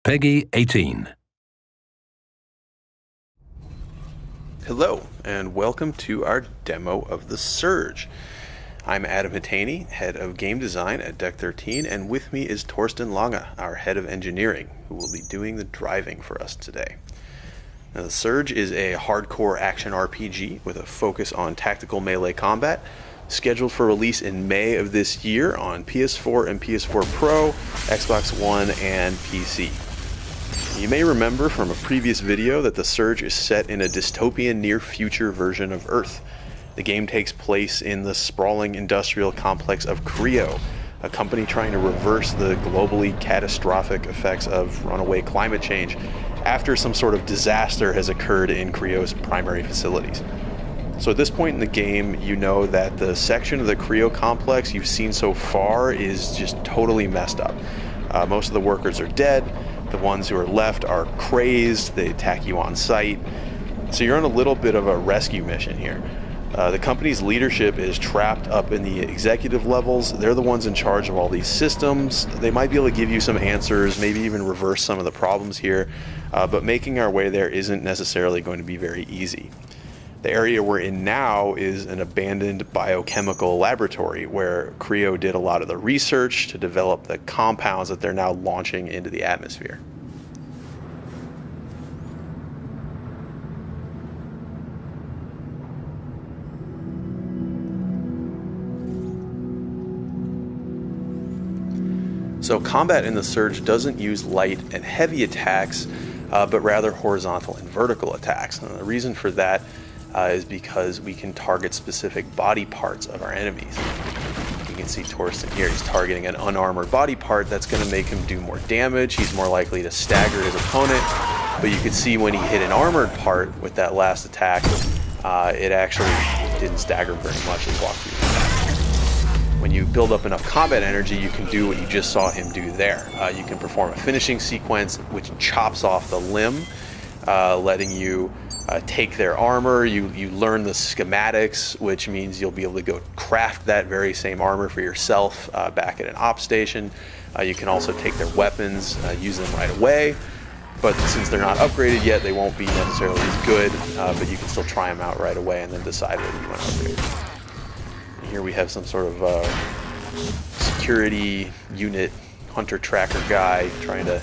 Peggy 18. Hello, and welcome to our demo of The Surge. I'm Adam Hetenyi, head of game design at Deck 13, and with me is Torsten Lange, our head of engineering, who will be doing the driving for us today. Now, The Surge is a hardcore action RPG with a focus on tactical melee combat, scheduled for release in May of this year on PS4 and PS4 Pro, Xbox One, and PC. You may remember from a previous video that The Surge is set in a dystopian near-future version of Earth. The game takes place in the sprawling industrial complex of CREO, a company trying to reverse the globally catastrophic effects of runaway climate change after some sort of disaster has occurred in CREO's primary facilities. So at this point in the game, you know that the section of the CREO complex you've seen so far is just totally messed up. Most of the workers are dead. The ones who are left are crazed. They attack you on sight. So you're on a little bit of a rescue mission here. The company's leadership is trapped up in the executive levels. They're the ones in charge of all these systems. They might be able to give you some answers, maybe even reverse some of the problems here, but making our way there isn't necessarily going to be very easy. The area we're in now is an abandoned biochemical laboratory where CREO did a lot of the research to develop the compounds that they're now launching into the atmosphere. So combat in The Surge doesn't use light and heavy attacks, but rather horizontal and vertical attacks. And the reason for that is because we can target specific body parts of our enemies. You can see Torsten here, he's targeting an unarmored body part. That's going to make him do more damage. He's more likely to stagger his opponent, but you can see when he hit an armored part with that last attack, it actually didn't stagger very much as he walked through the attack. When you build up enough combat energy, you can do what you just saw him do there. You can perform a finishing sequence which chops off the limb, letting you take their armor. You learn the schematics, which means you'll be able to go craft that very same armor for yourself back at an op station. You can also take their weapons, use them right away, but since they're not upgraded yet, they won't be necessarily as good, but you can still try them out right away and then decide whether you want to upgrade. Here we have some sort of security unit hunter tracker guy trying to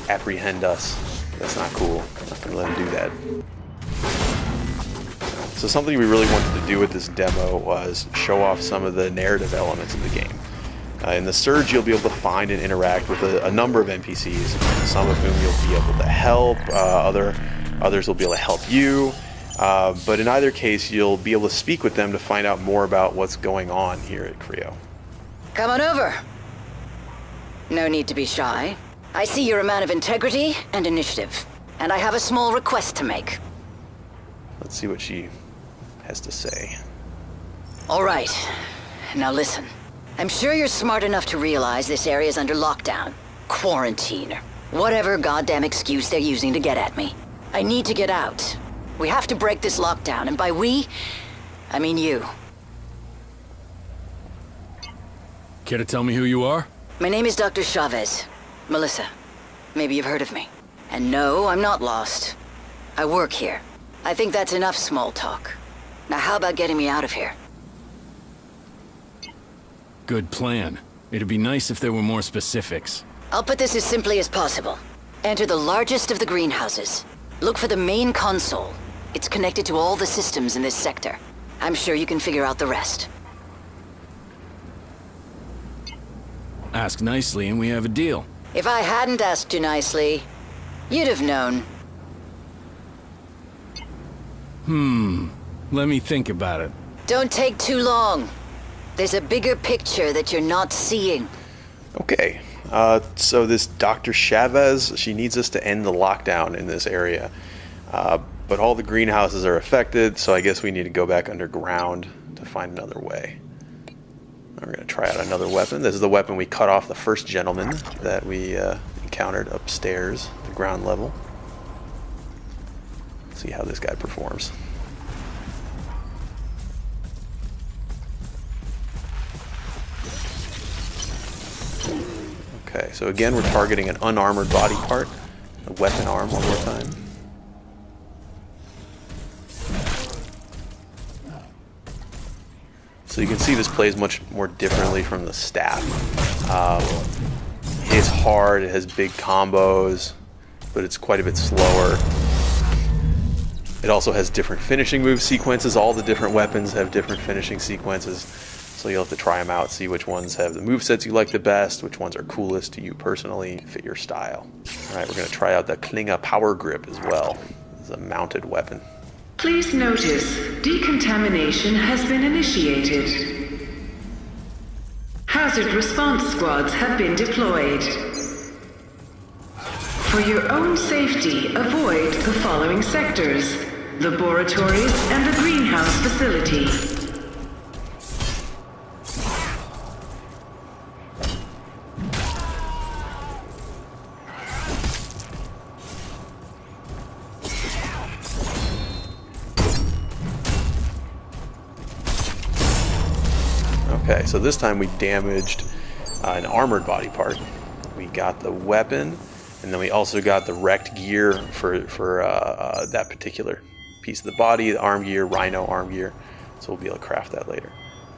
apprehend us. That's not cool. I'm not going to let him do that. So something we really wanted to do with this demo was show off some of the narrative elements of the game. In The Surge, you'll be able to find and interact with a number of NPCs, some of whom you'll be able to help, others will be able to help you, but in either case, you'll be able to speak with them to find out more about what's going on here at CREO. Come on over. No need to be shy. I see you're a man of integrity and initiative, and I have a small request to make. Let's see what she has to say. All right. Now listen. I'm sure you're smart enough to realize this area's under lockdown, quarantine, or whatever goddamn excuse they're using to get at me. I need to get out. We have to break this lockdown, and by we, I mean you. Care to tell me who you are? My name is Dr. Chavez. Melissa. Maybe you've heard of me. And no, I'm not lost. I work here. I think that's enough small talk. Now how about getting me out of here? Good plan. It'd be nice if there were more specifics. I'll put this as simply as possible. Enter the largest of the greenhouses. Look for the main console. It's connected to all the systems in this sector. I'm sure you can figure out the rest. Ask nicely and we have a deal. If I hadn't asked you nicely, you'd have known. Let me think about it. Don't take too long. There's a bigger picture that you're not seeing. Okay, so this Dr. Chavez, she needs us to end the lockdown in this area. But all the greenhouses are affected, so I guess we need to go back underground to find another way. We're going to try out another weapon. This is the weapon we cut off the first gentleman that we encountered upstairs, the ground level. Let's see how this guy performs. Okay, so again, we're targeting an unarmored body part. A weapon arm one more time. So you can see this plays much more differently from the staff. It's hard, it has big combos, but it's quite a bit slower. It also has different finishing move sequences. All the different weapons have different finishing sequences. So you'll have to try them out, see which ones have the movesets you like the best, which ones are coolest to you personally, fit your style. All right, we're going to try out the Klinge Power Grip as well. It's a mounted weapon. Please notice, decontamination has been initiated. Hazard response squads have been deployed. For your own safety, avoid the following sectors: laboratories and the greenhouse facility. Okay, so this time we damaged an armored body part. We got the weapon, and then we also got the wrecked gear for that particular piece of the body, the arm gear, rhino arm gear. So we'll be able to craft that later.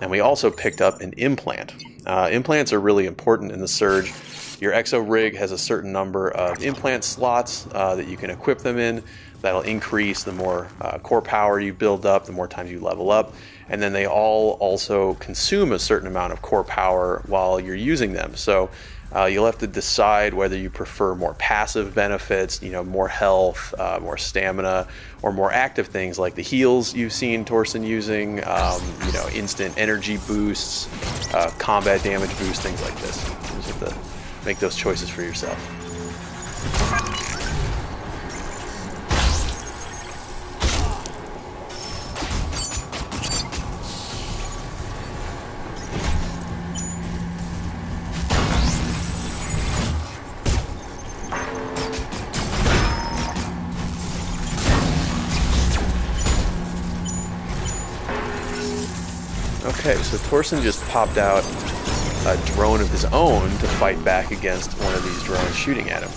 And we also picked up an implant. Implants are really important in the Surge. Your exo rig has a certain number of implant slots that you can equip them in. That'll increase the more core power you build up, the more times you level up. And then they all also consume a certain amount of core power while you're using them. So you'll have to decide whether you prefer more passive benefits, more health, more stamina, or more active things like the heals you've seen Torsten using, instant energy boosts, combat damage boosts, things like this. You just have to make those choices for yourself. Okay, so Torsten just popped out a drone of his own to fight back against one of these drones shooting at him.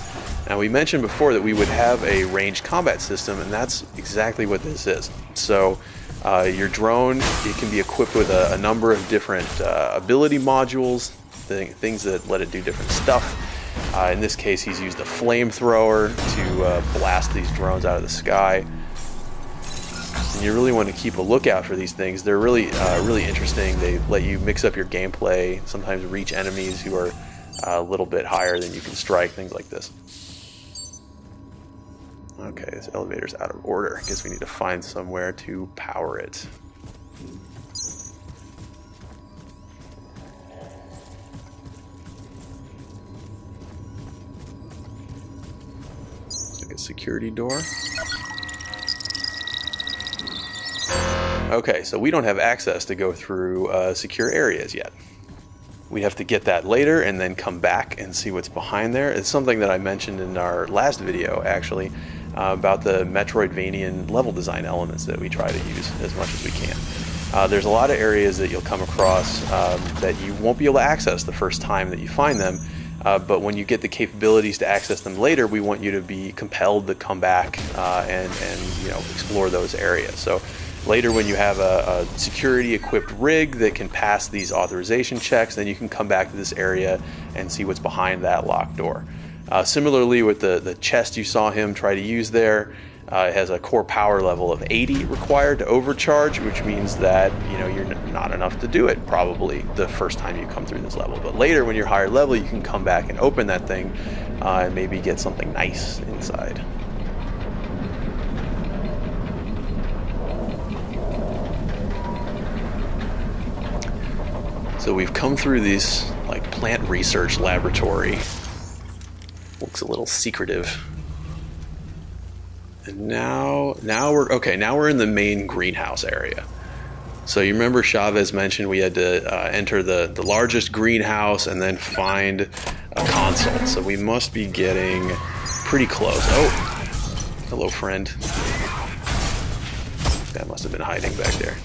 Now, we mentioned before that we would have a ranged combat system, and that's exactly what this is. So your drone, it can be equipped with a number of different ability modules, things that let it do different stuff. In this case, he's used a flamethrower to blast these drones out of the sky. And you really want to keep a lookout for these things. They're really interesting. They let you mix up your gameplay, sometimes reach enemies who are a little bit higher than you can strike, things like this. Okay, this elevator's out of order. I guess we need to find somewhere to power it. Like a security door. Okay, so we don't have access to go through secure areas yet. We have to get that later and then come back and see what's behind there. It's something that I mentioned in our last video, actually, about the Metroidvanian level design elements that we try to use as much as we can. There's a lot of areas that you'll come across that you won't be able to access the first time that you find them, but when you get the capabilities to access them later, we want you to be compelled to come back and explore those areas. So later, when you have a security-equipped rig that can pass these authorization checks, then you can come back to this area and see what's behind that locked door. Similarly, with the chest you saw him try to use there, it has a core power level of 80 required to overcharge, which means that you're not enough to do it probably the first time you come through this level. But later, when you're higher level, you can come back and open that thing and maybe get something nice inside. So we've come through this plant research laboratory. Looks a little secretive. And now we're in the main greenhouse area. So you remember Chavez mentioned we had to enter the largest greenhouse and then find a console. So we must be getting pretty close. Oh, hello, friend. That must have been hiding back there.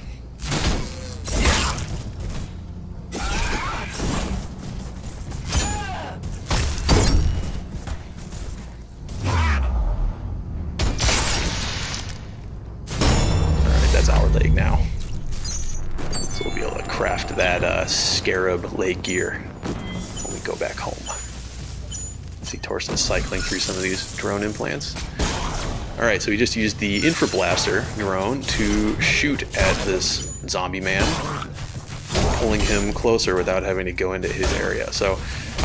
that scarab leg gear when we go back home. See Torsten cycling through some of these drone implants. Alright, so we just used the infrablaster drone to shoot at this zombie man, pulling him closer without having to go into his area. So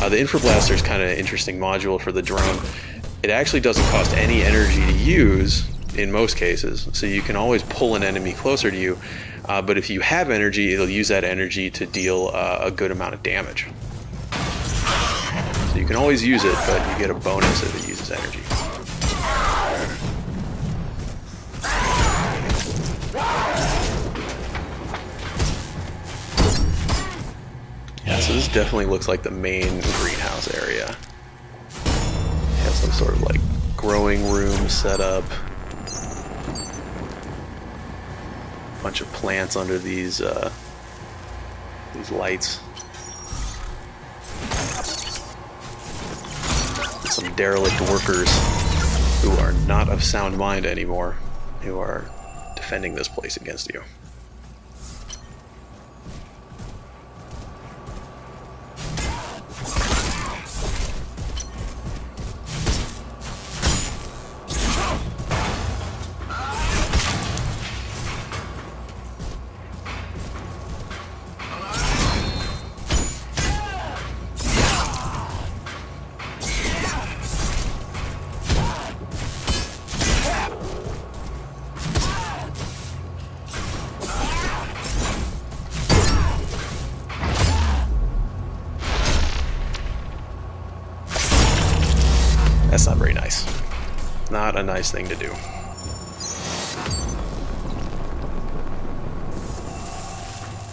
the infrablaster is kind of an interesting module for the drone. It actually doesn't cost any energy to use in most cases, so you can always pull an enemy closer to you, but if you have energy, it'll use that energy to deal a good amount of damage. So you can always use it, but you get a bonus if it uses energy. Yeah, so this definitely looks like the main greenhouse area. It has some sort of like growing room set up. A bunch of plants under these lights. Some derelict workers who are not of sound mind anymore, who are defending this place against you. That's not very nice. Not a nice thing to do.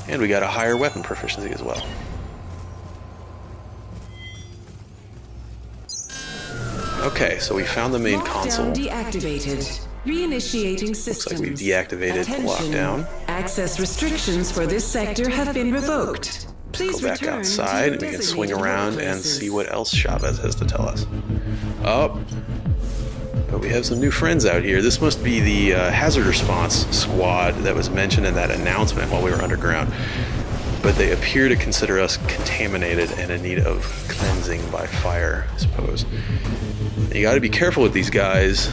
And we got a higher weapon proficiency as well. Okay, so we found the main console. Deactivated. Reinitiating systems. Looks like we've deactivated the lockdown. Access restrictions for this sector have been revoked. Please Go back outside and we can swing around and see what else Chavez has to tell us. Oh, but we have some new friends out here. This must be the hazard response squad that was mentioned in that announcement while we were underground. But they appear to consider us contaminated and in need of cleansing by fire, I suppose. You got to be careful with these guys.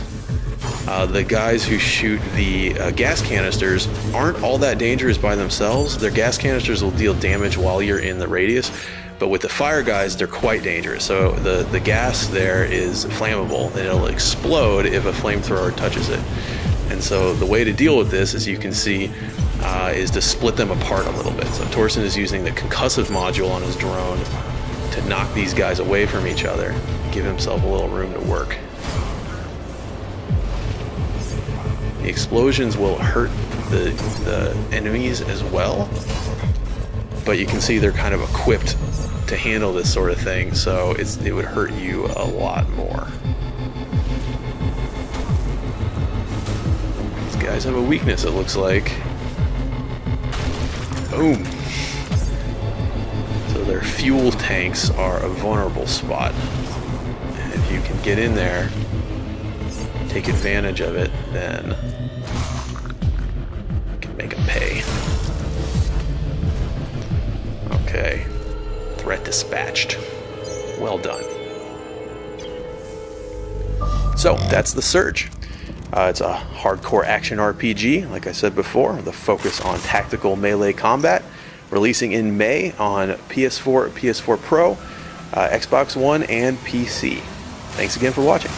The guys who shoot the gas canisters aren't all that dangerous by themselves. Their gas canisters will deal damage while you're in the radius, but with the fire guys, they're quite dangerous. So the gas there is flammable, and it'll explode if a flamethrower touches it. And so the way to deal with this, as you can see, is to split them apart a little bit. So Torsten is using the concussive module on his drone to knock these guys away from each other, give himself a little room to work. The explosions will hurt the enemies as well, but you can see they're kind of equipped to handle this sort of thing, so it would hurt you a lot more. These guys have a weakness, it looks like. Boom! So their fuel tanks are a vulnerable spot, and if you can get in there, take advantage of it, then you can make them pay. Okay. Threat dispatched. Well done. So, that's The Surge. It's a hardcore action RPG, like I said before, with a focus on tactical melee combat, releasing in May on PS4, PS4 Pro, Xbox One, and PC. Thanks again for watching.